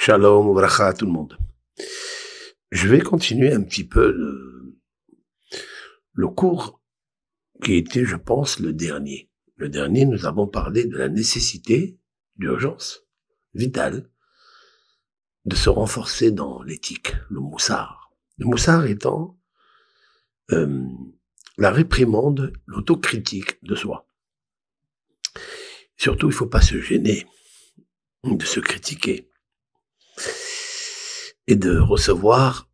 Shalom, bracha à tout le monde. Je vais continuer un petit peu le cours qui était, je pense, le dernier. Le dernier, nous avons parlé de la nécessité, d'urgence vitale, de se renforcer dans l'éthique, le moussar. Le moussar étant la réprimande, l'autocritique de soi. Surtout, il ne faut pas se gêner de se critiquer et de recevoir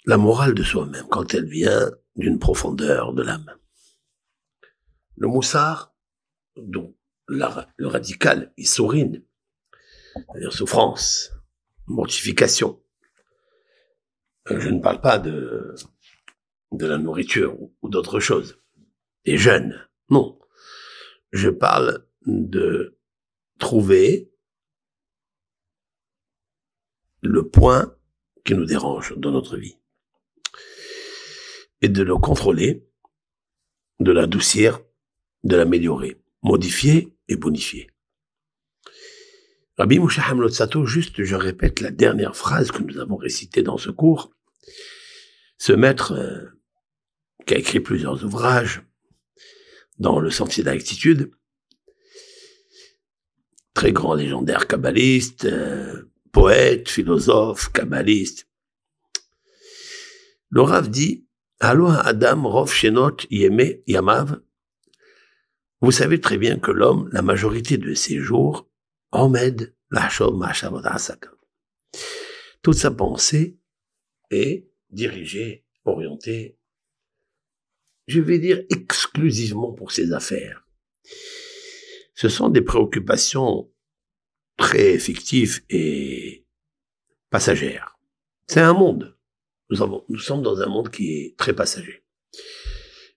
la morale de soi-même quand elle vient d'une profondeur de l'âme. Le moussar, dont le radical issourine, c'est-à-dire souffrance, mortification. Je ne parle pas de la nourriture ou d'autre chose, des jeûnes, non. Je parle de trouver le point qui nous dérange dans notre vie et de le contrôler, de l'adoucir, de l'améliorer, modifier et bonifier. Rabbi Moshe Hamlot Sato, juste je répète la dernière phrase que nous avons récitée dans ce cours. Ce maître qui a écrit plusieurs ouvrages dans le sentier de la rectitude, très grand légendaire kabbaliste, poète, philosophe, kabbaliste. Le Rav dit, Aloha Adam Rov Shenot Yeme Yamav. Vous savez très bien que l'homme, la majorité de ses jours, Omed Lachov Mashavot Asaka. Toute sa pensée est dirigée, orientée, je vais dire exclusivement pour ses affaires. Ce sont des préoccupations très fictives et passagères. C'est un monde. Nous sommes dans un monde qui est très passager.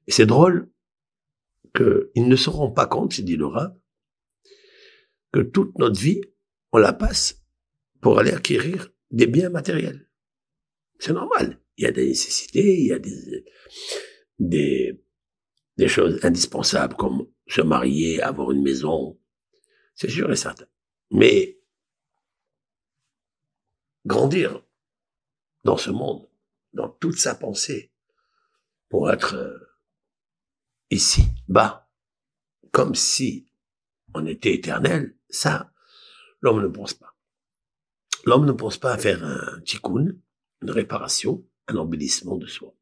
Et c'est drôle qu'ils ne se rendent pas compte, dit le Rav, que toute notre vie, on la passe pour aller acquérir des biens matériels. C'est normal. Il y a des nécessités, il y a des choses indispensables comme se marier, avoir une maison. C'est sûr et certain. Mais grandir dans ce monde, dans toute sa pensée, pour être ici, bas, comme si on était éternel, ça, l'homme ne pense pas. L'homme ne pense pas à faire un tikkun, une réparation, un embellissement de soi.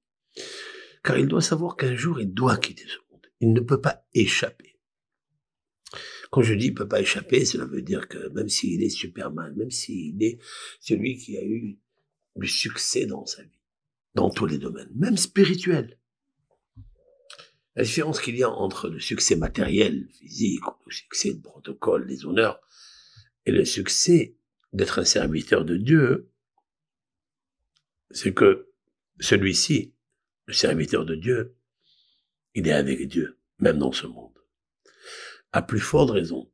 Car il doit savoir qu'un jour, il doit quitter ce monde. Il ne peut pas échapper. Quand je dis il ne peut pas échapper, cela veut dire que même s'il est Superman, même s'il est celui qui a eu du succès dans sa vie, dans tous les domaines, même spirituel. La différence qu'il y a entre le succès matériel, physique, le succès de protocole, des honneurs, et le succès d'être un serviteur de Dieu, c'est que celui-ci, le serviteur de Dieu, il est avec Dieu, même dans ce monde. À plus forte raison,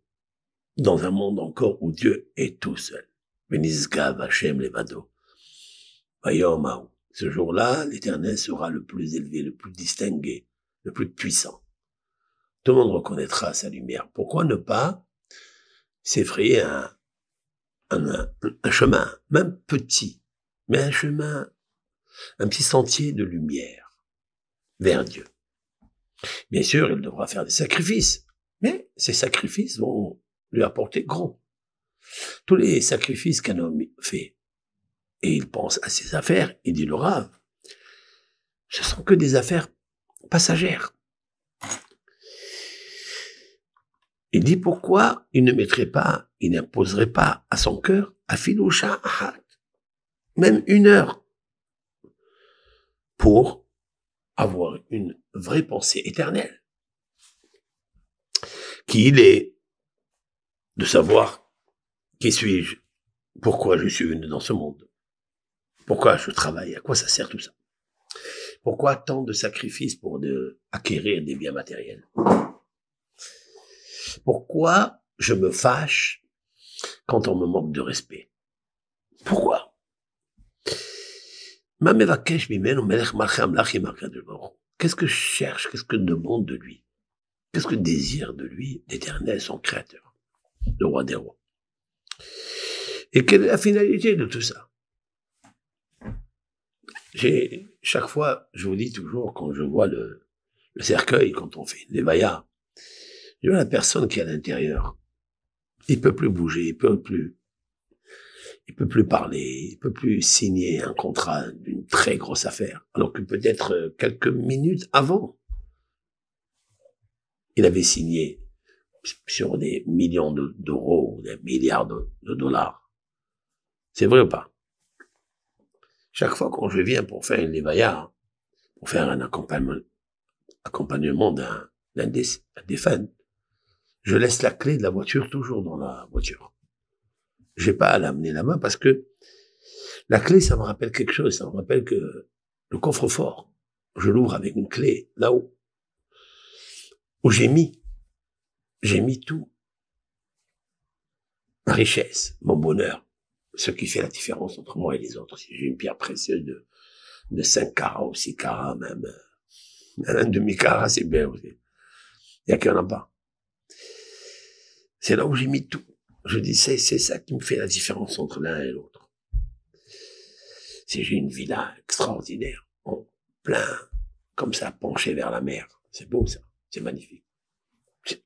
dans un monde encore où Dieu est tout seul. Benizgav Hashem Levado. Vayom. Ce jour-là, l'Éternel sera le plus élevé, le plus distingué, le plus puissant. Tout le monde reconnaîtra sa lumière. Pourquoi ne pas s'effrayer un chemin, même petit, mais un chemin, un petit sentier de lumière vers Dieu. Bien sûr, il devra faire des sacrifices, mais ces sacrifices vont lui apporter grand. Tous les sacrifices qu'un homme fait, et il pense à ses affaires, il dit le Rav, ce sont que des affaires passagères. Il dit pourquoi il ne mettrait pas, il n'imposerait pas à son cœur, à Filoucha Ahat, même 1 heure, pour avoir une vraie pensée éternelle. Qui il est, de savoir qui suis-je, pourquoi je suis venu dans ce monde, pourquoi je travaille, à quoi ça sert tout ça, pourquoi tant de sacrifices pour acquérir des biens matériels, pourquoi je me fâche quand on me manque de respect, pourquoi. Qu'est-ce que je cherche, qu'est-ce que je demande de lui, qu'est-ce que je désire de lui, d'Éternel, son créateur, le roi des rois. Et quelle est la finalité de tout ça? Chaque fois, je vous dis toujours, quand je vois le cercueil, quand on fait l'évaya, je vois la personne qui est à l'intérieur. Il peut plus bouger, il peut plus parler, il peut plus signer un contrat d'une très grosse affaire. Alors que peut-être quelques minutes avant, il avait signé sur des millions d'euros, des milliards de dollars. C'est vrai ou pas? Chaque fois quand je viens pour faire une levaya, pour faire un accompagnement d'un défunt, je laisse la clé de la voiture toujours dans la voiture. J'ai pas à l'amener là-bas parce que la clé, ça me rappelle quelque chose. Ça me rappelle que le coffre-fort, je l'ouvre avec une clé là où j'ai mis tout. Ma richesse, mon bonheur, ce qui fait la différence entre moi et les autres. Si j'ai une pierre précieuse de 5 carats ou 6 carats, même un demi-carat, c'est bien aussi. Il y a qui en a pas. C'est là où j'ai mis tout. Je dis, c'est ça qui me fait la différence entre l'un et l'autre. Si j'ai une villa extraordinaire, en plein, comme ça, penché vers la mer, c'est beau ça, c'est magnifique.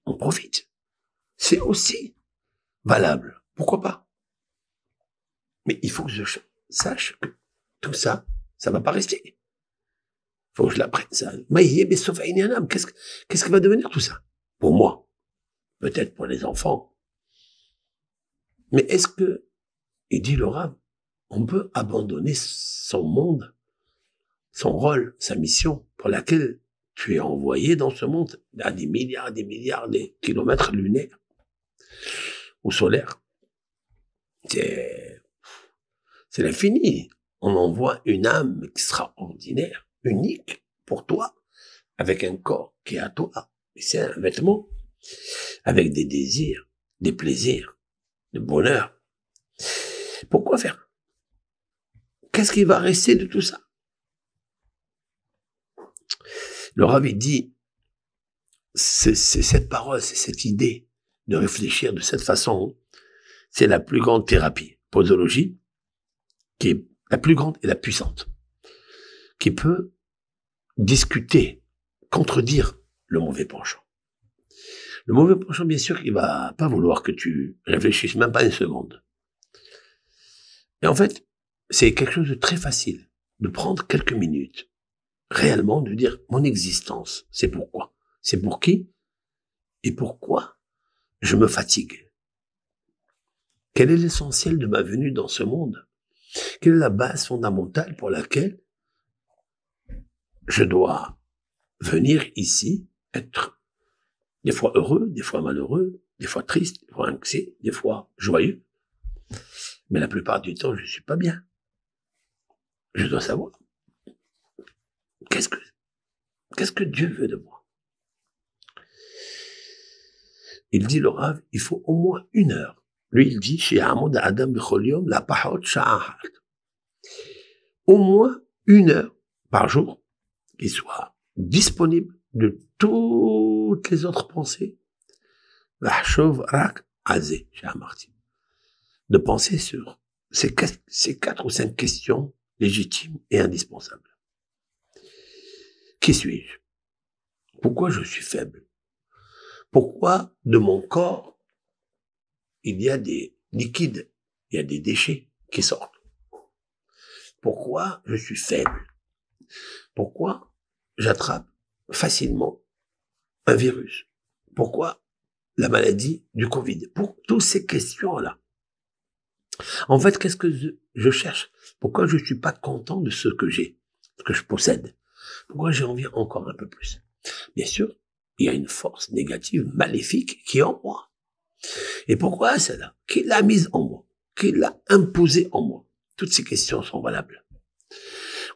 On profite. C'est aussi valable. Pourquoi pas? Mais il faut que je sache que tout ça, ça va pas rester. Faut que je l'apprenne ça. Qu'est-ce que va devenir tout ça? Pour moi. Peut-être pour les enfants. Mais est-ce que, il dit le Rav, on peut abandonner son monde, son rôle, sa mission pour laquelle tu es envoyé dans ce monde à des milliards de kilomètres lunaires ou solaires? C'est l'infini. On envoie une âme extraordinaire, unique pour toi, avec un corps qui est à toi. Et c'est un vêtement avec des désirs, des plaisirs, du bonheur. Pourquoi faire? Qu'est-ce qui va rester de tout ça? Le Rav dit, c'est cette parole, c'est cette idée de réfléchir de cette façon, c'est la plus grande thérapie, posologie, qui est la plus grande et la puissante, qui peut discuter, contredire le mauvais penchant. Le mauvais penchant, bien sûr, il va pas vouloir que tu réfléchisses même pas une seconde. Et en fait, c'est quelque chose de très facile, de prendre quelques minutes, réellement de dire mon existence, c'est pourquoi, c'est pour qui et pourquoi je me fatigue. Quel est l'essentiel de ma venue dans ce monde? Quelle est la base fondamentale pour laquelle je dois venir ici, être des fois heureux, des fois malheureux, des fois triste, des fois anxieux, des fois joyeux. Mais la plupart du temps, je suis pas bien. Je dois savoir. Qu'est-ce que Dieu veut de moi? Il dit le Rav, il faut au moins 1 heure. Lui, il dit, chez Hamad Adam Becholium, la pahot sha'ahat. Au moins 1 heure par jour, qui soit disponible de toutes les autres pensées. Vahshov rak azé, chez Amarty. De penser sur ces 4 ou 5 questions légitimes et indispensables. Qui suis-je? Pourquoi je suis faible? Pourquoi de mon corps, il y a des liquides, il y a des déchets qui sortent? Pourquoi je suis faible? Pourquoi j'attrape facilement un virus? Pourquoi la maladie du Covid? Pour toutes ces questions-là. En fait, qu'est-ce que je cherche? Pourquoi je suis pas content de ce que j'ai, ce que je possède? Pourquoi j'ai envie encore un peu plus? Bien sûr, il y a une force négative, maléfique, qui est en moi. Et pourquoi celle-là? Qui l'a mise en moi? Qui l'a imposée en moi? Toutes ces questions sont valables.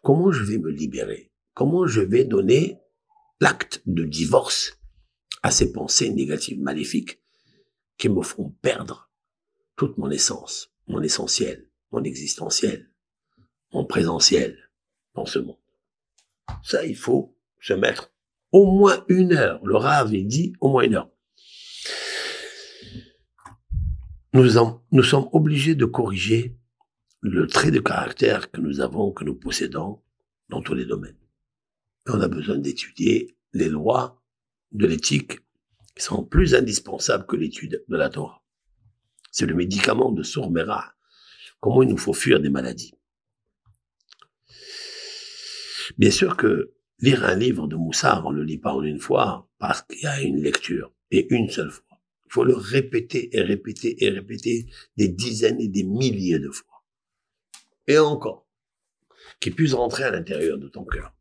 Comment je vais me libérer? Comment je vais donner l'acte de divorce à ces pensées négatives, maléfiques, qui me font perdre toute mon essence, mon essentiel, mon existentiel, mon présentiel dans ce monde? Ça, il faut se mettre au moins 1 heure. Le Rav, il dit au moins 1 heure. nous sommes obligés de corriger le trait de caractère que nous avons, que nous possédons dans tous les domaines. Et on a besoin d'étudier les lois de l'éthique qui sont plus indispensables que l'étude de la Torah. C'est le médicament de Sour Mera. Comment il nous faut fuir des maladies. Bien sûr que lire un livre de Moussard, on ne le lit pas en une fois parce qu'il y a une lecture et une seule fois. Il faut le répéter et répéter et répéter des dizaines et des milliers de fois. Et encore, qu'il puisse rentrer à l'intérieur de ton cœur.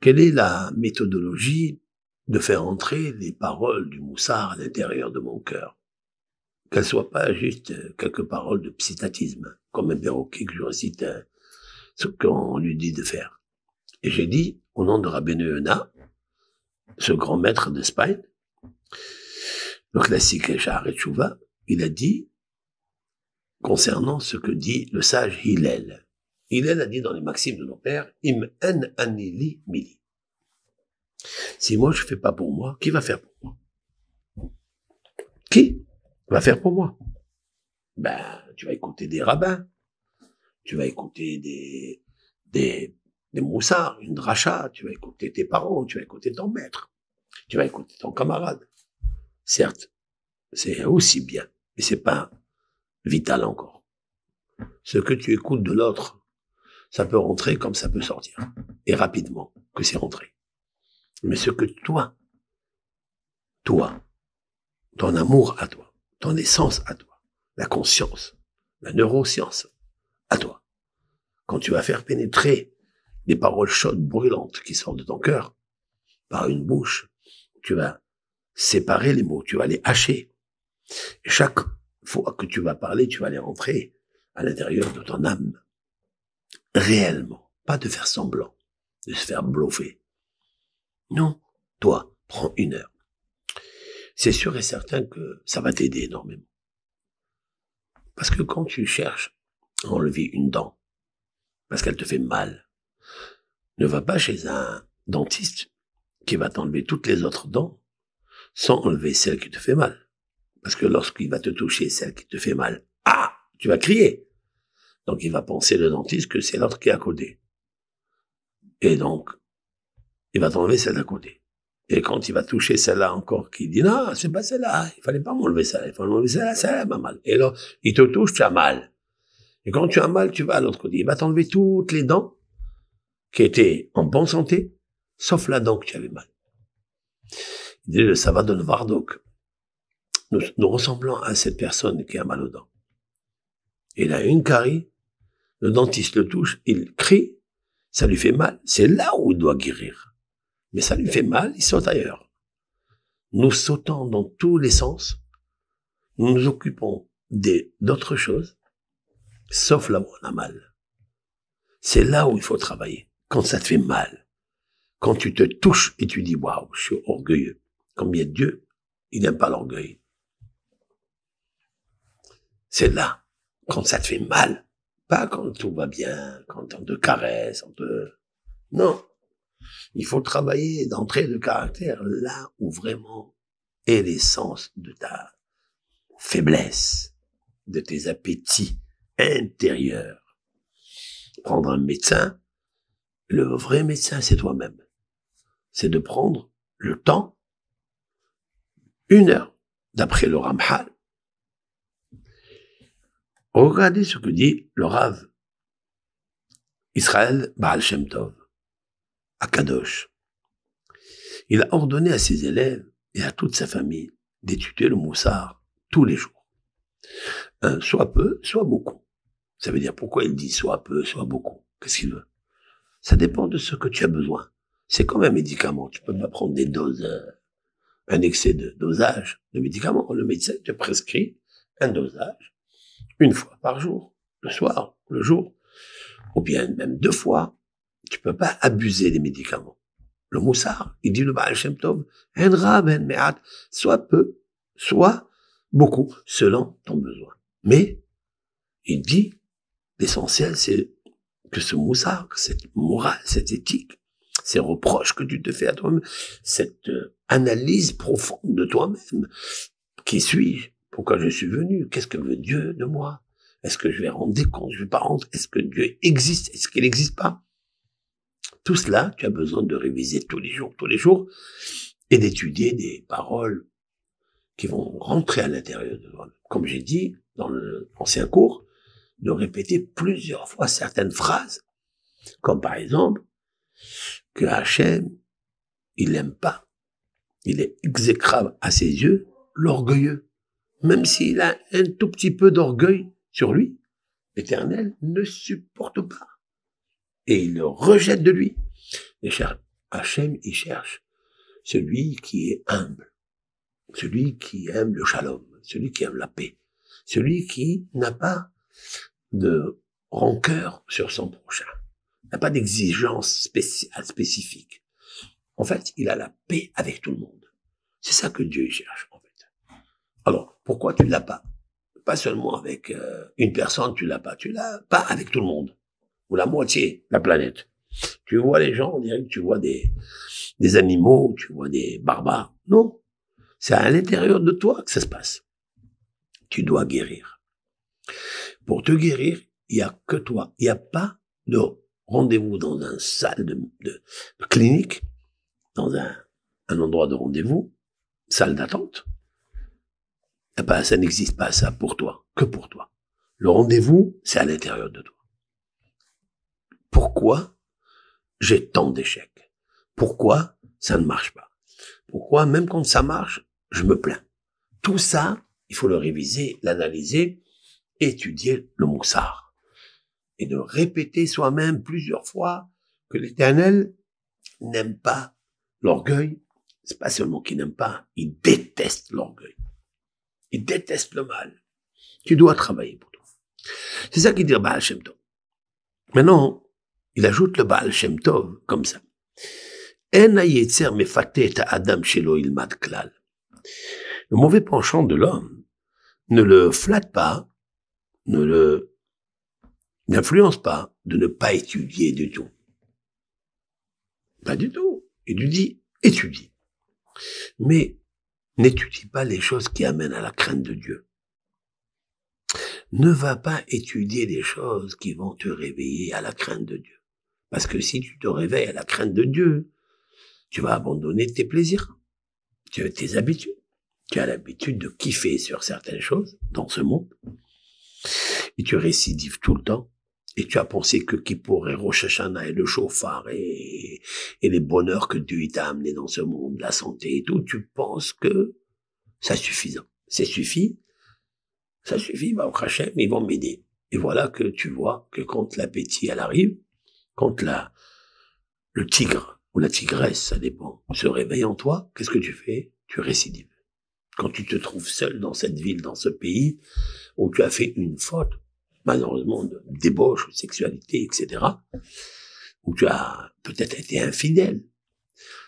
Quelle est la méthodologie de faire entrer les paroles du Moussard à l'intérieur de mon cœur? Qu'elles soient pas juste quelques paroles de psytatisme, comme un perroquet que je récite ce qu'on lui dit de faire. Et j'ai dit, au nom de Rabbeinu Yonah, ce grand maître d'Espagne, le classique Sha'ar Teshuvah, il a dit, concernant ce que dit le sage Hillel. Hillel a dit dans les maximes de nos pères, Im en anili mili. Si moi je fais pas pour moi, qui va faire pour moi? Qui va faire pour moi? Ben, tu vas écouter des rabbins, tu vas écouter des moussards, une dracha, tu vas écouter tes parents, tu vas écouter ton maître, tu vas écouter ton camarade. Certes, c'est aussi bien, mais c'est pas vital encore. Ce que tu écoutes de l'autre, ça peut rentrer comme ça peut sortir. Et rapidement que c'est rentré. Mais ce que toi, ton amour à toi, ton essence à toi, la conscience, la neuroscience à toi, quand tu vas faire pénétrer des paroles chaudes, brûlantes qui sortent de ton cœur, par une bouche, tu vas séparer les mots, tu vas les hacher. Et chaque fois que tu vas parler, tu vas les rentrer à l'intérieur de ton âme. Réellement. Pas de faire semblant, de se faire bluffer. Non. Toi, prends 1 heure. C'est sûr et certain que ça va t'aider énormément. Parce que quand tu cherches à enlever une dent, parce qu'elle te fait mal, ne va pas chez un dentiste qui va t'enlever toutes les autres dents sans enlever celle qui te fait mal. Parce que lorsqu'il va te toucher celle qui te fait mal, tu vas crier. Donc il va penser le dentiste que c'est l'autre qui est à côté. Et donc, il va t'enlever celle d'à côté. Et quand il va toucher celle-là encore, qui dit non, c'est pas celle-là, il fallait pas m'enlever celle-là, il fallait m'enlever celle-là, celle-là m'a mal. Et alors, il te touche, tu as mal. Et quand tu as mal, tu vas à l'autre côté. Il va t'enlever toutes les dents qui étaient en bonne santé, sauf la dent que tu avais mal. Il dit le Sava de Novardok. Nous ressemblons à cette personne qui a mal aux dents. Il a une carie, le dentiste le touche, il crie, ça lui fait mal. C'est là où il doit guérir. Mais ça lui fait mal, il saute ailleurs. Nous sautons dans tous les sens. Nous nous occupons d'autres choses, sauf là où on a mal. C'est là où il faut travailler. Quand ça te fait mal. Quand tu te touches et tu dis, waouh, je suis orgueilleux. Combien Dieu, il n'aime pas l'orgueil. C'est là, quand ça te fait mal. Pas quand tout va bien, quand on te caresse, non. Il faut travailler d'entrée de caractère là où vraiment est l'essence de ta faiblesse, de tes appétits intérieurs. Prendre un médecin, le vrai médecin, c'est toi-même. C'est de prendre le temps, 1 heure, d'après le Ramchal. Regardez ce que dit le Rav Israël Baal Shem Tov à Kadosh. Il a ordonné à ses élèves et à toute sa famille d'étudier le Moussard tous les jours. Soit peu, soit beaucoup. Ça veut dire pourquoi il dit soit peu, soit beaucoup. Qu'est-ce qu'il veut? Ça dépend de ce que tu as besoin. C'est comme un médicament. Tu peux pas prendre des doses, un excès de dosage de médicaments. Le médecin te prescrit un dosage 1 fois par jour, le soir, le jour, ou bien même 2 fois. Tu peux pas abuser des médicaments. Le Moussard, il dit le Baal Shem Tov, soit peu, soit beaucoup, selon ton besoin. Mais, il dit, l'essentiel, c'est que ce Moussard, cette morale, cette éthique, ces reproches que tu te fais à toi-même, cette analyse profonde de toi-même, qui suis-je? Pourquoi je suis venu? Qu'est-ce que veut Dieu de moi? Est-ce que je vais rendre des comptes? Je vais pas rendre? Est-ce que Dieu existe? Est-ce qu'il n'existe pas? Tout cela, tu as besoin de réviser tous les jours, et d'étudier des paroles qui vont rentrer à l'intérieur de toi. Comme j'ai dit dans l'ancien cours, de répéter plusieurs fois certaines phrases, comme par exemple, que Hachem, il n'aime pas, il est exécrable à ses yeux, l'orgueilleux. Même s'il a un tout petit peu d'orgueil sur lui, l'Éternel ne supporte pas. Et il le rejette de lui. Et Hachem, il cherche celui qui est humble, celui qui aime le shalom, celui qui aime la paix, celui qui n'a pas de rancœur sur son prochain, n'a pas d'exigence spécifique. En fait, il a la paix avec tout le monde. C'est ça que Dieu cherche, en fait. Alors, pourquoi tu l'as pas? Pas seulement avec une personne, tu l'as pas avec tout le monde, ou la moitié de la planète. Tu vois les gens, on dirait que tu vois des animaux, tu vois des barbares. Non, c'est à l'intérieur de toi que ça se passe. Tu dois guérir. Pour te guérir, il n'y a que toi. Il n'y a pas de rendez-vous dans une salle de clinique, dans un endroit de rendez-vous, salle d'attente. Ça n'existe pas ça pour toi, que pour toi. Le rendez-vous, c'est à l'intérieur de toi. Pourquoi j'ai tant d'échecs? Pourquoi ça ne marche pas? Pourquoi, même quand ça marche, je me plains? Tout ça, il faut le réviser, l'analyser, étudier le moussard. Et de répéter soi-même plusieurs fois que l'Éternel n'aime pas l'orgueil. C'est pas seulement qu'il n'aime pas, il déteste l'orgueil. Il déteste le mal. Tu dois travailler pour toi. C'est ça qu'il dit le Baal Shem Tov. Maintenant, il ajoute le Baal Shem Tov comme ça. Le mauvais penchant de l'homme ne le flatte pas, n'influence pas de ne pas étudier du tout. Pas du tout. Il lui dit, étudie. Mais n'étudie pas les choses qui amènent à la crainte de Dieu. Ne va pas étudier les choses qui vont te réveiller à la crainte de Dieu. Parce que si tu te réveilles à la crainte de Dieu, tu vas abandonner tes plaisirs, tes habitudes. Tu as l'habitude de kiffer sur certaines choses dans ce monde. Et tu récidives tout le temps. Et tu as pensé que Kippour et Rosh Hashanah et le chauffard et les bonheurs que Dieu t'a amené dans ce monde, la santé et tout, tu penses que c'est suffisant. C'est suffit. Ça suffit, bah, au Hachem, ils vont m'aider. Et voilà que tu vois que quand l'appétit, elle arrive, quand le tigre ou la tigresse, ça dépend, se réveille en toi, qu'est-ce que tu fais? Tu récidives. Quand tu te trouves seul dans cette ville, dans ce pays, où tu as fait une faute, malheureusement, de débauche, de sexualité, etc., où tu as peut-être été infidèle,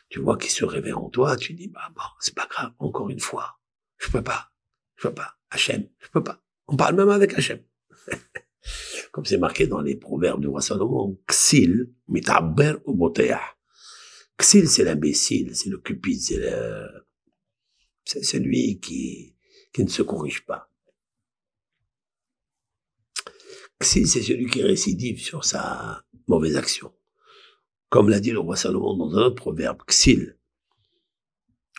tu vois qu'il se réveille en toi, tu dis, bah bon, c'est pas grave, encore une fois, je peux pas, Hachem, je peux pas. On parle même avec Hachem. Comme c'est marqué dans les proverbes du roi Salomon, Ksil, mitaber ou boteah. Ksil, c'est l'imbécile, c'est le cupide, c'est celui qui ne se corrige pas. Ksil, c'est celui qui récidive sur sa mauvaise action. Comme l'a dit le roi Salomon dans un autre proverbe, Ksil,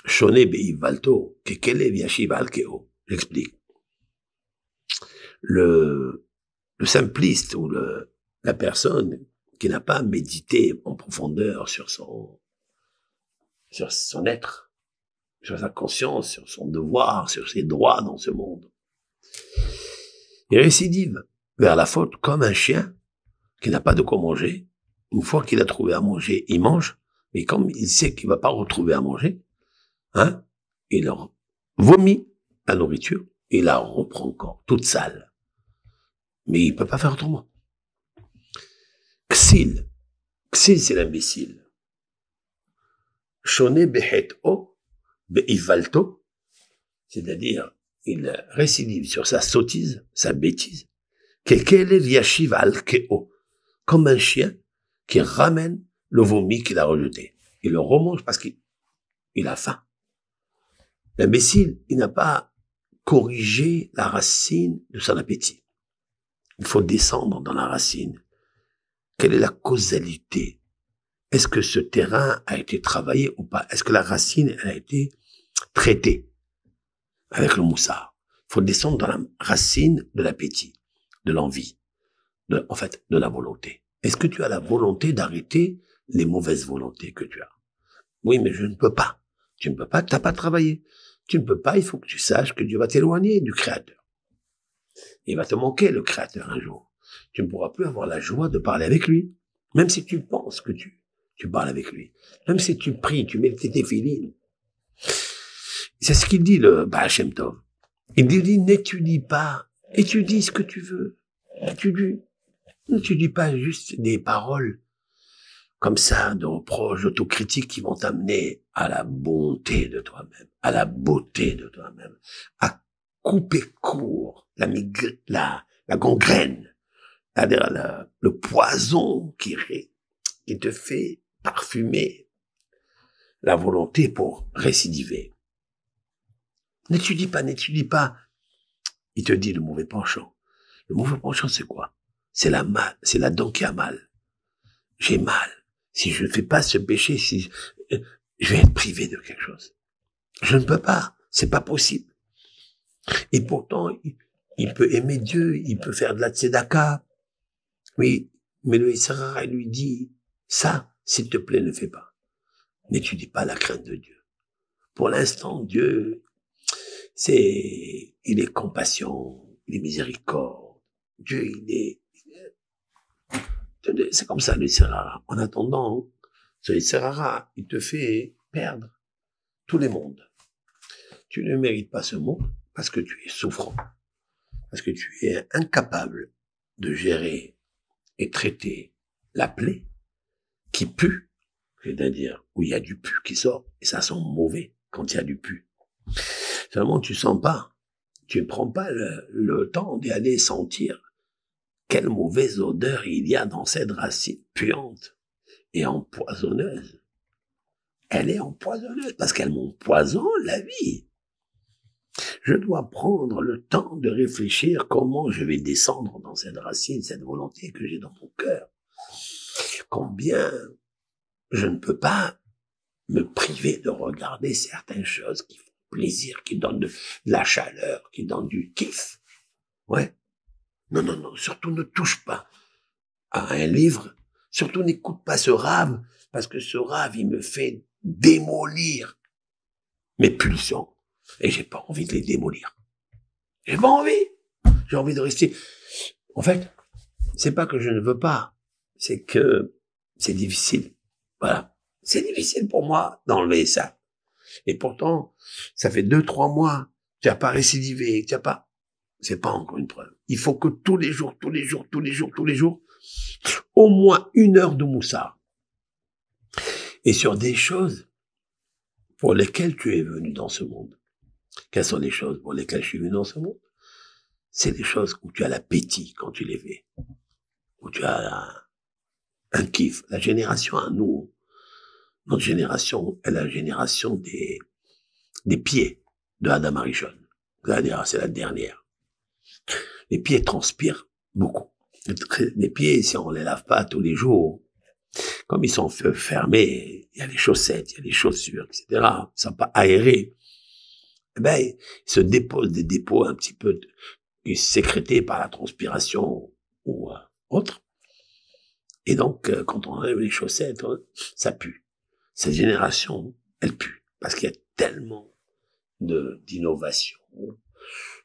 Shone be'ivalto, kekelev yashiv al-keo. J'explique. Le simpliste ou la personne qui n'a pas médité en profondeur sur son être, sur sa conscience, sur son devoir, sur ses droits dans ce monde. Il récidive vers la faute comme un chien qui n'a pas de quoi manger. Une fois qu'il a trouvé à manger, il mange, mais comme il sait qu'il va pas retrouver à manger, il leur vomit la nourriture et il la reprend encore, toute sale. Mais il peut pas faire autrement. Ksil, c'est l'imbécile. Shone behet'o, be'ivalto, c'est-à-dire, il récidive sur sa sottise, sa bêtise, kekelev yashiv al-keo, comme un chien qui ramène le vomi qu'il a rejeté. Il le remange parce qu'il a faim. L'imbécile, il n'a pas corriger la racine de son appétit. Il faut descendre dans la racine. Quelle est la causalité? Est-ce que ce terrain a été travaillé ou pas? Est-ce que la racine elle a été traitée avec le moussard? Il faut descendre dans la racine de l'appétit, de l'envie, de la volonté. Est-ce que tu as la volonté d'arrêter les mauvaises volontés que tu as? Oui, mais je ne peux pas. Tu ne peux pas, tu n'as pas travaillé. Tu ne peux pas, il faut que tu saches que Dieu va t'éloigner du Créateur. Il va te manquer, le Créateur, un jour. Tu ne pourras plus avoir la joie de parler avec lui. Même si tu penses que tu parles avec lui. Même si tu pries, tu mets tes téphilines. C'est ce qu'il dit, le Baal Shem Tov. Il dit, n'étudie pas. Étudie ce que tu veux. N'étudie pas juste des paroles comme ça, de reproches, d'autocritiques qui vont t'amener à la bonté de toi-même, à la beauté de toi-même, à couper court la gangrène, le poison qui te fait parfumer la volonté pour récidiver. N'étudie pas. Il te dit le mauvais penchant. Le mauvais penchant, c'est quoi? C'est la dent qui a mal. J'ai mal. Si je ne fais pas ce péché, je vais être privé de quelque chose. Je ne peux pas. C'est pas possible. Et pourtant, il peut aimer Dieu, il peut faire de la tzedaka. Oui, mais le Yisra lui dit, ça, s'il te plaît, ne fais pas. N'étudie pas la crainte de Dieu. Pour l'instant, Dieu, il est compassion, il est miséricorde. Dieu, c'est comme ça, le Yisra. En attendant, ce Yisra, il te fait perdre tous les mondes. Tu ne mérites pas ce monde parce que tu es souffrant, parce que tu es incapable de gérer et traiter la plaie qui pue, c'est-à-dire où il y a du pu qui sort, et ça sent mauvais quand il y a du pu. Seulement, tu sens pas, tu ne prends pas le temps d'y aller sentir quelle mauvaise odeur il y a dans cette racine puante et empoisonneuse. Elle est empoisonneuse parce qu'elle m'empoisonne la vie. Je dois prendre le temps de réfléchir comment je vais descendre dans cette racine, cette volonté que j'ai dans mon cœur. Combien je ne peux pas me priver de regarder certaines choses qui font plaisir, qui donnent de la chaleur, qui donnent du kiff. Ouais. Non, surtout ne touche pas à un livre. Surtout n'écoute pas ce rave, parce que ce rave, il me fait démolir mes pulsions. Et j'ai pas envie de les démolir. J'ai pas envie. J'ai envie de rester. En fait, c'est pas que je ne veux pas. C'est que c'est difficile. Voilà. C'est difficile pour moi d'enlever ça. Et pourtant, ça fait 2-3 mois. Tu n'as pas récidivé. C'est pas encore une preuve. Il faut que tous les jours, au moins 1 heure de moussard. Et sur des choses pour lesquelles tu es venu dans ce monde. Quelles sont les choses pour lesquelles je suis venu dans ce monde? C'est des choses où tu as l'appétit quand tu les fais. Où tu as un kiff. La génération à nous, notre génération est la génération des pieds de Adam Arishon. C'est la dernière. Les pieds transpirent beaucoup. Les pieds, si on les lave pas tous les jours, comme ils sont fermés, il y a les chaussettes, il y a les chaussures, etc., ils sont pas aérés. Eh ben, ils se déposent des dépôts un petit peu sécrétés par la transpiration ou autre. Et donc, quand on enlève les chaussettes, ça pue. Cette génération, elle pue. Parce qu'il y a tellement d'innovation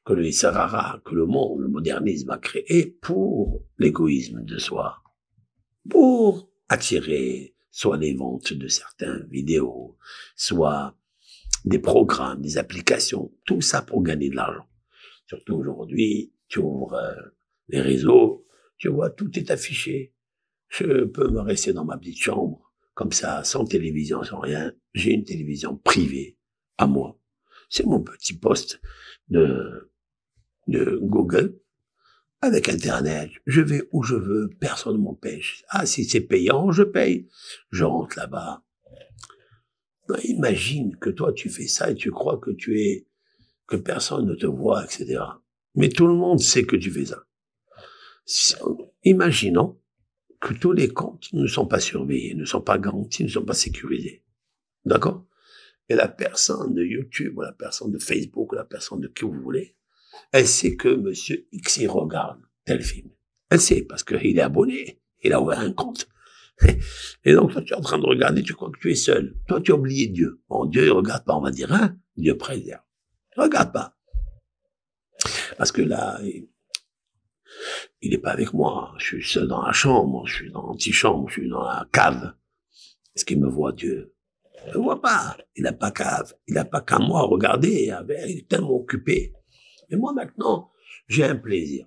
que le Sarara, que le monde, le modernisme a créé pour l'égoïsme de soi. Pour attirer soit les ventes de certaines vidéos, soit des programmes, des applications, tout ça pour gagner de l'argent. Surtout aujourd'hui, tu ouvres les réseaux, tu vois, tout est affiché. Je peux me rester dans ma petite chambre, comme ça, sans télévision, sans rien. J'ai une télévision privée à moi. C'est mon petit poste de Google. Avec Internet, je vais où je veux, personne ne m'empêche. Ah, si c'est payant, je paye. Je rentre là-bas. Imagine que toi, tu fais ça et tu crois que tu es que personne ne te voit, etc. Mais tout le monde sait que tu fais ça. Imaginons que tous les comptes ne sont pas surveillés, ne sont pas garantis, ne sont pas sécurisés. D'accord? Et la personne de YouTube, ou la personne de Facebook, ou la personne de qui vous voulez, elle sait que monsieur X, il regarde tel film. Elle sait, parce qu'il est abonné, il a ouvert un compte. Et donc, toi, tu es en train de regarder, tu crois que tu es seul. Toi, tu as oublié Dieu. Bon, Dieu, il regarde pas, on va dire, hein? Dieu préserve. Il regarde pas. Parce que là, il est pas avec moi. Je suis seul dans la chambre, je suis dans l'antichambre, je suis dans la cave. Est-ce qu'il me voit, Dieu? Il ne voit pas. Il n'a pas cave. Il n'a pas qu'à moi regarder. Il est tellement occupé. Mais moi, maintenant, j'ai un plaisir.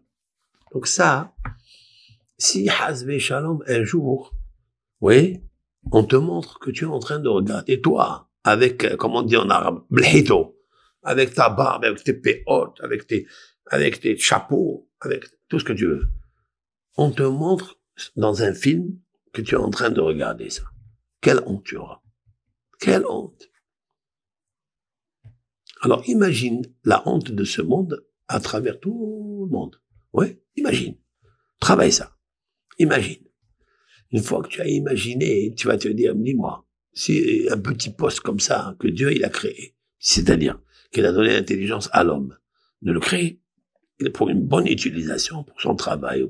Donc ça, si Hazvé Shalom, un jour, oui, on te montre que tu es en train de regarder toi, avec, comme on dit en arabe, blhito, avec ta barbe, avec tes péotes, avec tes chapeaux, avec tout ce que tu veux. On te montre dans un film que tu es en train de regarder ça. Quelle honte tu auras. Quelle honte. Alors imagine la honte de ce monde à travers tout le monde. Oui, imagine. Travaille ça. Imagine. Une fois que tu as imaginé, tu vas te dire, dis-moi, si un petit poste comme ça que Dieu il a créé, c'est-à-dire qu'il a donné l'intelligence à l'homme, de le créer pour une bonne utilisation, pour son travail.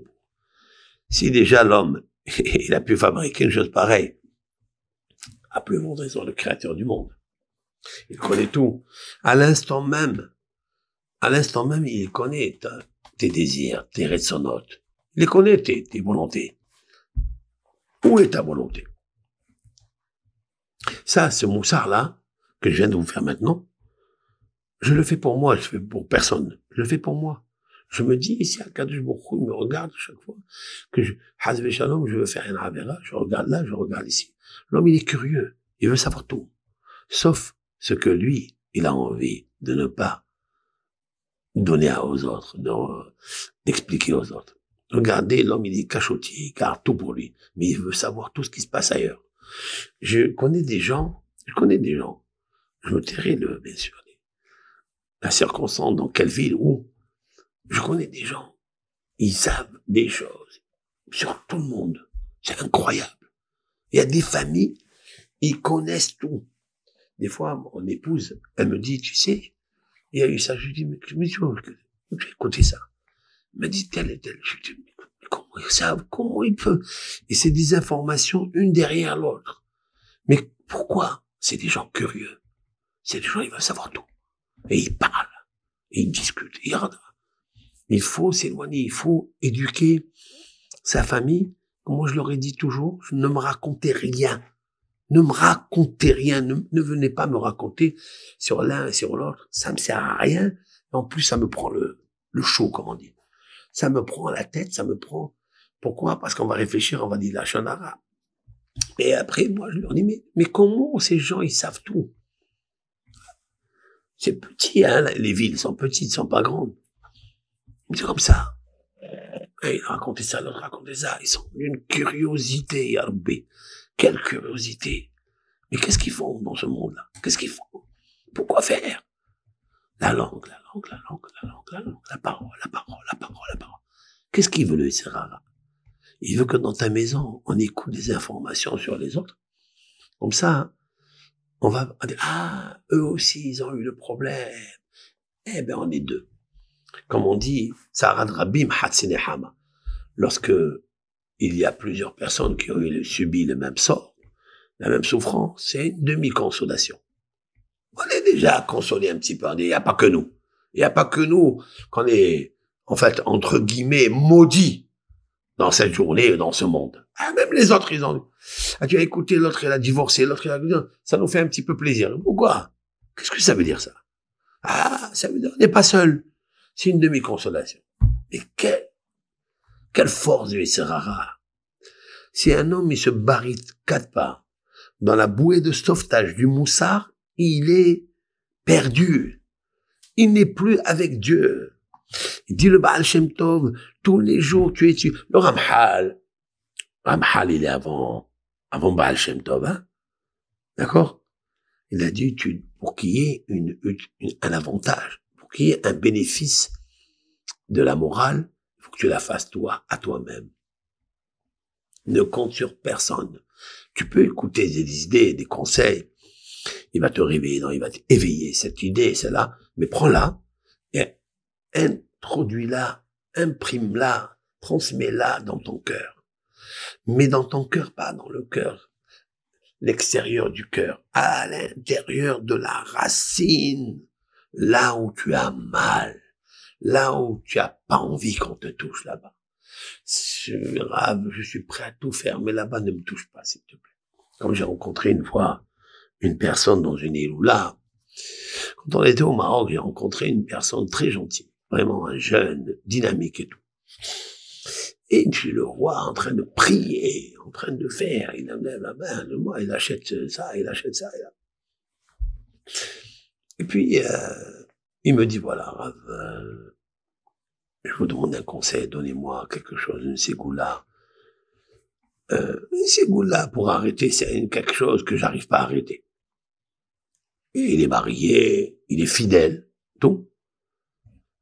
Si déjà l'homme, il a pu fabriquer une chose pareille, à plus grande raison le créateur du monde. Il connaît tout. À l'instant même, il connaît tes désirs, tes retsonotes. Il connaît tes volontés. Où est ta volonté? Ça, ce moussard-là, que je viens de vous faire maintenant, je le fais pour moi, je le fais pour personne. Je le fais pour moi. Je me dis, si Akadosh Baruch Hu me regarde chaque fois, que Hazvé Shalom, je veux faire un avera, je regarde là, je regarde ici. L'homme, il est curieux. Il veut savoir tout. Sauf ce que lui, il a envie de ne pas donner aux autres, d'expliquer aux autres. Regardez, l'homme, il est cachotier, il garde tout pour lui. Mais il veut savoir tout ce qui se passe ailleurs. Je connais des gens, je me tairai bien sûr, la circonstance, dans quelle ville, où. Je connais des gens, ils savent des choses sur tout le monde. C'est incroyable. Il y a des familles, ils connaissent tout. Des fois, mon épouse, elle me dit, tu sais, il y a eu ça. Je lui dis, mais tu j'ai écouté ça. Elle m'a dit, tel et tel. Je lui dis, mais comment ils savent, comment ils peuvent? Et c'est des informations une derrière l'autre. Mais pourquoi? C'est des gens curieux. C'est des gens, ils veulent savoir tout. Et ils parlent. Et ils discutent. Ils regardent. Il faut s'éloigner, il faut éduquer sa famille. Comme moi je leur ai dit toujours, ne me racontez rien. Ne me racontez rien. Ne venez pas me raconter sur l'un et sur l'autre. Ça me sert à rien. En plus, ça me prend le chaud, comme on dit. Ça me prend la tête, ça me prend... Pourquoi? Parce qu'on va réfléchir, on va dire la shonara. Et après, moi, je leur dis, mais comment ces gens, ils savent tout? C'est petit, hein, les villes sont petites, sont pas grandes. C'est comme ça. Et il racontait ça, l'autre racontait ça. Ils sont d'une curiosité, Yarbé. Quelle curiosité. Mais qu'est-ce qu'ils font dans ce monde-là? Qu'est-ce qu'ils font? Pourquoi faire? La langue, la parole. Qu'est-ce qu'il veut, le Serrara? Il veut que dans ta maison, on écoute des informations sur les autres. Comme ça, on va dire, ah, eux aussi, ils ont eu le problème. Eh ben, on est deux. Comme on dit, Sarad Rabim Hatsinehama. Lorsque il y a plusieurs personnes qui ont subi le même sort, la même souffrance, c'est une demi-consolation. On est déjà consolé un petit peu. Il n'y a pas que nous. Il n'y a pas que nous qu'on est, en fait, entre guillemets, maudits dans cette journée, dans ce monde. Ah, même les autres, ils ont... Ah, tu as écouté, l'autre, il a divorcé, l'autre, il a... Ça nous fait un petit peu plaisir. Pourquoi? Qu'est-ce que ça veut dire, ça? Ah, ça veut dire, on n'est pas seul. C'est une demi-consolation. Et quelle force du Serrara. Si un homme, il se barrite 4 pas dans la bouée de sauvetage du moussard, il est perdu. Il n'est plus avec Dieu. Il dit le Baal Shem Tov, tous les jours tu es tu. Le Ramchal, il est avant Baal Shem Tov, hein? D'accord? Il a dit, pour qu'il y ait un avantage, pour qu'il y ait un bénéfice de la morale, il faut que tu la fasses toi, à toi-même. Ne compte sur personne. Tu peux écouter des idées, des conseils. Il va te réveiller, non, il va t'éveiller cette idée, celle-là, mais prends-la et introduis-la, imprime-la, transmets-la dans ton cœur. Mais dans ton cœur, pas dans le cœur, l'extérieur du cœur, à l'intérieur de la racine, là où tu as mal, là où tu as pas envie qu'on te touche là-bas. C'est grave, je suis prêt à tout faire, mais là-bas ne me touche pas, s'il te plaît. Comme j'ai rencontré une fois une personne dans une île où là, quand on était au Maroc, j'ai rencontré une personne très gentille, vraiment un jeune, dynamique et tout. Et je le vois en train de prier, en train de faire, il lève la main, moi, il achète ça, il achète ça. Et puis, il me dit, voilà, Rav, je vous demande un conseil, donnez-moi quelque chose, une ségoula. Une ségoula pour arrêter, c'est quelque chose que j'arrive pas à arrêter. Et il est marié, il est fidèle, tout.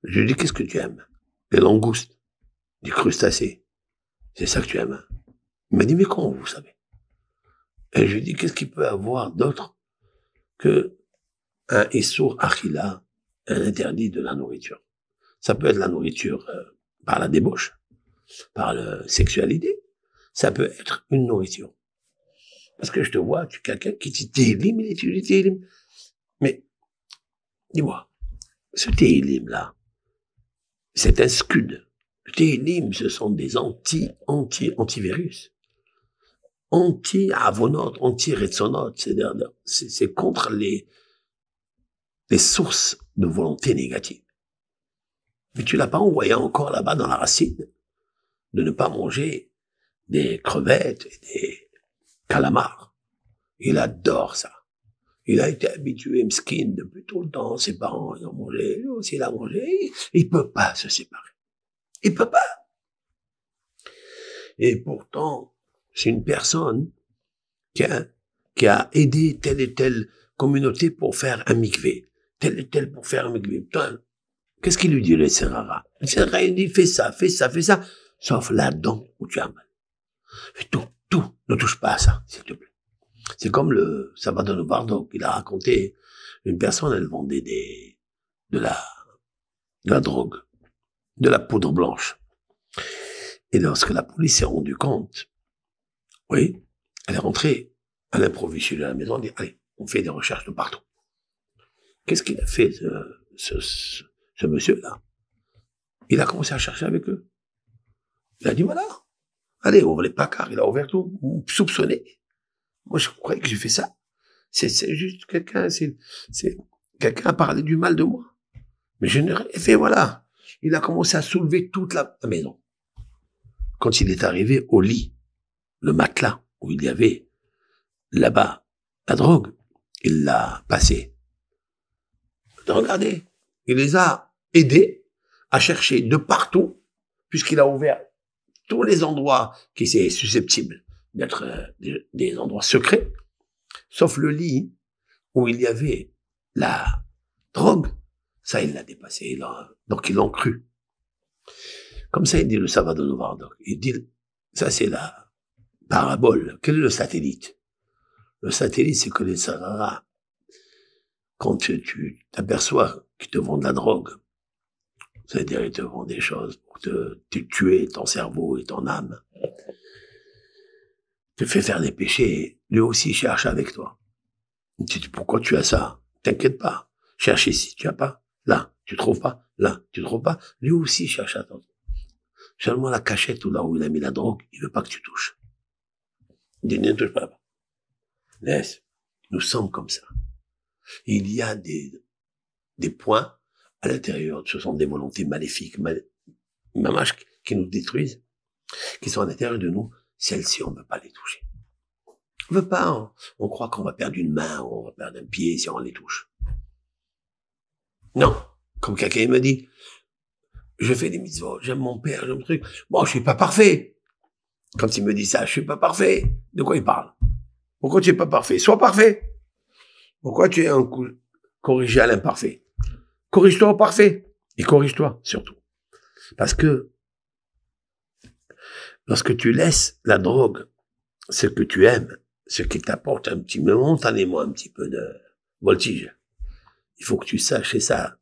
Je lui dis, qu'est-ce que tu aimes? Les langoustes, des crustacés. C'est ça que tu aimes. Il m'a dit, mais comment vous savez? Et je lui dis, qu'est-ce qu'il peut avoir d'autre que un Issour Achila, un interdit de la nourriture? Ça peut être la nourriture par la débauche, par la sexualité. Ça peut être une nourriture. Parce que je te vois, tu es quelqu'un qui dit Télim, il étudie Télim. Mais, dis-moi, ce Télim-là, c'est un scud. Le Télim, ce sont des antivirus. Anti-avonotes, anti-retsonotes. C'est contre les sources de volonté négative. Mais tu l'as pas envoyé encore là-bas dans la racine de ne pas manger des crevettes et des calamars. Il adore ça. Il a été habitué, m'skin, depuis tout le temps. Ses parents, ils ont mangé, lui aussi, il a mangé. Il peut pas se séparer. Il peut pas. Et pourtant, c'est une personne qui a aidé telle et telle communauté pour faire un mikvé. Telle et telle pour faire un mikvé. Putain, qu'est-ce qu'il lui dit, le Serrara? Le Serrara, il dit, fais ça, fais ça, fais ça. Sauf là-dedans où tu as mal. Fais tout. Ne touche pas à ça, s'il te plaît. C'est comme le Sabbath de Bardock. Il a raconté, une personne, elle vendait de la drogue, de la poudre blanche. Et lorsque la police s'est rendue compte, oui, elle est rentrée à l'improviste de la maison, elle dit, allez, on fait des recherches de partout. Qu'est-ce qu'il a fait, ce monsieur-là? Il a commencé à chercher avec eux. Il a dit, voilà, allez, ouvre les placards. Il a ouvert tout, vous soupçonnez. Moi, je croyais que j'ai fait ça. C'est juste quelqu'un a parlé du mal de moi. Mais je n'ai rien fait, voilà. Il a commencé à soulever toute la maison. Quand il est arrivé au lit, le matelas où il y avait là-bas la drogue, il l'a passé. Regardez, il les a aidés à chercher de partout, puisqu'il a ouvert tous les endroits qui étaient susceptibles d'être des endroits secrets, sauf le lit où il y avait la drogue. Ça, il l'a dépassé. Donc, ils l'ont cru. Comme ça, il dit le Sabbath de Bardock. Il dit, ça, c'est la parabole. Quel est le satellite? Le satellite, c'est que les Sahara, quand tu t'aperçois qu'ils te vendent de la drogue, c'est-à-dire ils te vendent des choses pour te tuer ton cerveau et ton âme, te fait faire des péchés, lui aussi cherche avec toi. Tu dis, pourquoi tu as ça? T'inquiète pas. Cherche ici, tu as pas. Là, tu trouves pas. Là, tu trouves pas. Lui aussi cherche à toi. Seulement la cachette ou là où il a mis la drogue, il veut pas que tu touches. Il dit, ne touche pas. Laisse. Nous sommes comme ça. Il y a des points à l'intérieur. Ce sont des volontés maléfiques, mamaches, qui nous détruisent, qui sont à l'intérieur de nous. Celles-ci, on ne peut pas les toucher. On veut pas, on croit qu'on va perdre une main, on va perdre un pied si on les touche. Non. Comme quelqu'un me dit, je fais des mitzvot, j'aime mon père, j'aime le truc. Bon, je suis pas parfait. Quand il me dit ça, je suis pas parfait. De quoi il parle? Pourquoi tu es pas parfait? Sois parfait. Pourquoi tu es corrigé à l'imparfait? Corrige-toi au parfait. Et corrige-toi, surtout. Parce que lorsque tu laisses la drogue, ce que tu aimes, ce qui t'apporte un petit, momentanément un petit peu de voltige, il faut que tu saches, c'est ça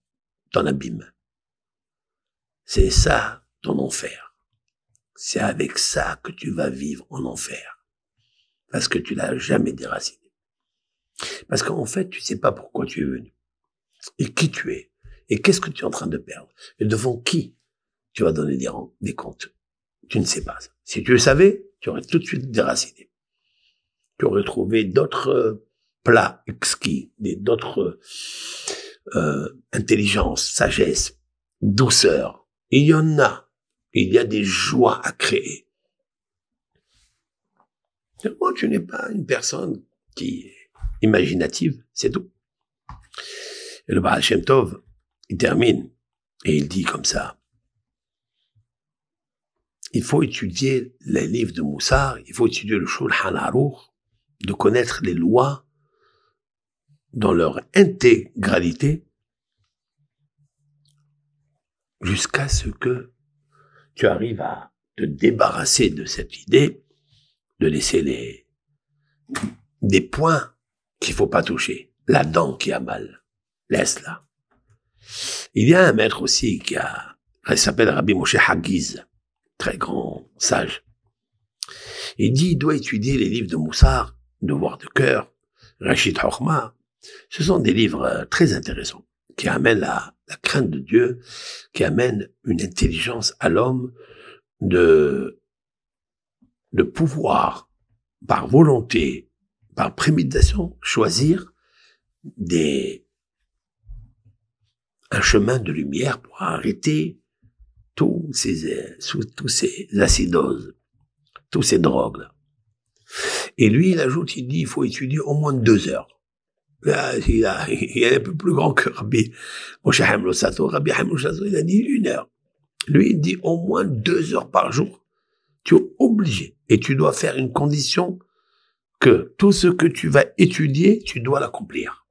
ton abîme. C'est ça ton enfer. C'est avec ça que tu vas vivre en enfer. Parce que tu l'as jamais déraciné. Parce qu'en fait, tu sais pas pourquoi tu es venu. Et qui tu es. Et qu'est-ce que tu es en train de perdre. Et devant qui tu vas donner des comptes. Tu ne sais pas ça. Si tu le savais, tu aurais tout de suite déraciné. Tu aurais trouvé d'autres plats exquis, d'autres intelligence, sagesse, douceur. Il y en a. Il y a des joies à créer. Moi, tu n'es pas une personne qui est imaginative, c'est tout. Et le Baal Shem Tov, il termine et il dit comme ça. Il faut étudier les livres de Moussar, il faut étudier le Shulchan Aruch, de connaître les lois dans leur intégralité, jusqu'à ce que tu arrives à te débarrasser de cette idée de laisser des points qu'il faut pas toucher. La dent qui a mal, laisse-la. Il y a un maître aussi il s'appelle Rabbi Moshe Hagiz, très grand sage. Il dit, il doit étudier les livres de Moussar, Devoir de cœur, Reshit Chochma. Ce sont des livres très intéressants, qui amènent la crainte de Dieu, qui amènent une intelligence à l'homme de pouvoir, par volonté, par préméditation, choisir un chemin de lumière pour arrêter tous ces acidoses, tous ces drogues-là. Et lui, il ajoute, il dit, il faut étudier au moins 2 heures. Là, il est un peu plus grand que Rabbi Moshe Chaim Luzzatto. Rabbi Chaim Luzzatto, il a dit 1 heure. Lui, il dit au moins 2 heures par jour. Tu es obligé. Et tu dois faire une condition que tout ce que tu vas étudier, tu dois l'accomplir.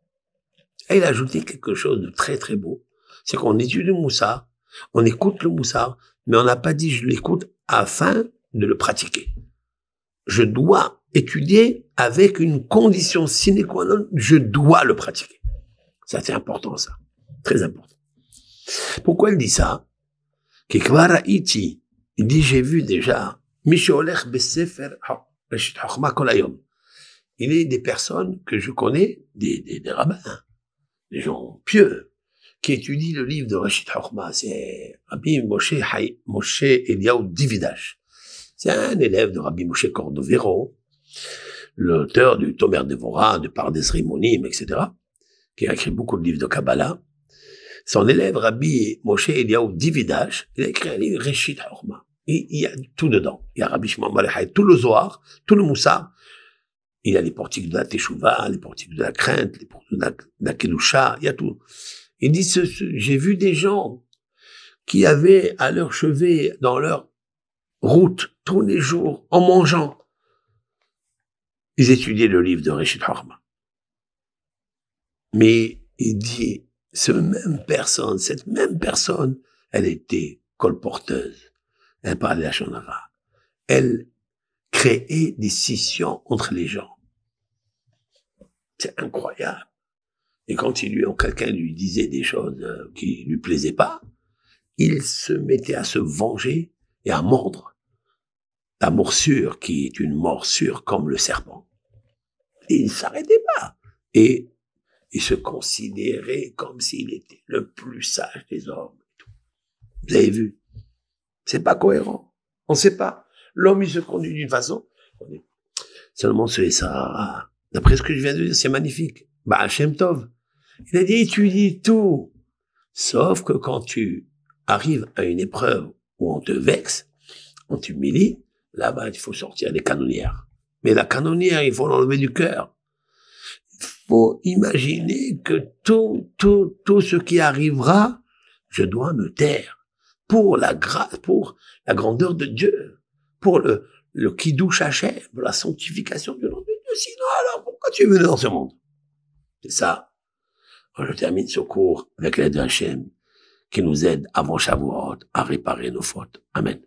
Et il a ajouté quelque chose de très très beau. C'est qu'on étudie le Moussar, on écoute le Moussar, mais on n'a pas dit je l'écoute afin de le pratiquer. Je dois étudier avec une condition sine qua non, je dois le pratiquer. Ça, c'est important, ça. Très important. Pourquoi il dit ça? Il dit, j'ai vu déjà, il est des personnes que je connais, des rabbins, des gens pieux, qui étudient le livre de Reshit Chochma. C'est Rabbi Moshe Eliyahu Dividash. C'est un élève de Rabbi Moshe Cordovero, l'auteur du Tomer Devorah, de Pardes Rimonim, etc., qui a écrit beaucoup de livres de Kabbalah. Son élève, Rabbi Moshe Eliyahu Dividash, il a écrit un livre, Reshit Chochma. Il y a tout dedans. Il y a Rabbi Shimon Bar Yochai, tout le Zohar, tout le Moussar. Il y a les portiques de la Teshuvah, les portiques de la crainte, les portiques de la Kedusha, il y a tout. Il dit, j'ai vu des gens qui avaient à leur chevet, dans leur route, tous les jours, en mangeant, ils étudiaient le livre de Reshit Chochma. Mais il dit, cette même personne, elle était colporteuse. Elle parlait la shonara. Elle créait des scissions entre les gens. C'est incroyable. Et quand quelqu'un lui disait des choses qui lui plaisaient pas, il se mettait à se venger et à mordre. La morsure qui est une morsure comme le serpent. Et il s'arrêtait pas. Et il se considérait comme s'il était le plus sage des hommes. Vous avez vu? C'est pas cohérent. On sait pas. L'homme, il se conduit d'une façon. Seulement, c'est ça. D'après ce que je viens de dire, c'est magnifique. Baal Shem Tov. Il a dit, étudie tout. Sauf que quand tu arrives à une épreuve où on te vexe, on t'humilie, là-bas, il faut sortir les canonnières. Mais la canonnière, il faut l'enlever du cœur. Il faut imaginer que tout ce qui arrivera, je dois me taire. Pour la grâce, pour la grandeur de Dieu. Pour le Kiddush Hashem, pour la sanctification du nom de Dieu. Sinon, alors, pourquoi tu es venu dans ce monde? C'est ça. Je termine ce cours avec l'aide d'Hachem qui nous aide avant Shavuot à réparer nos fautes. Amen.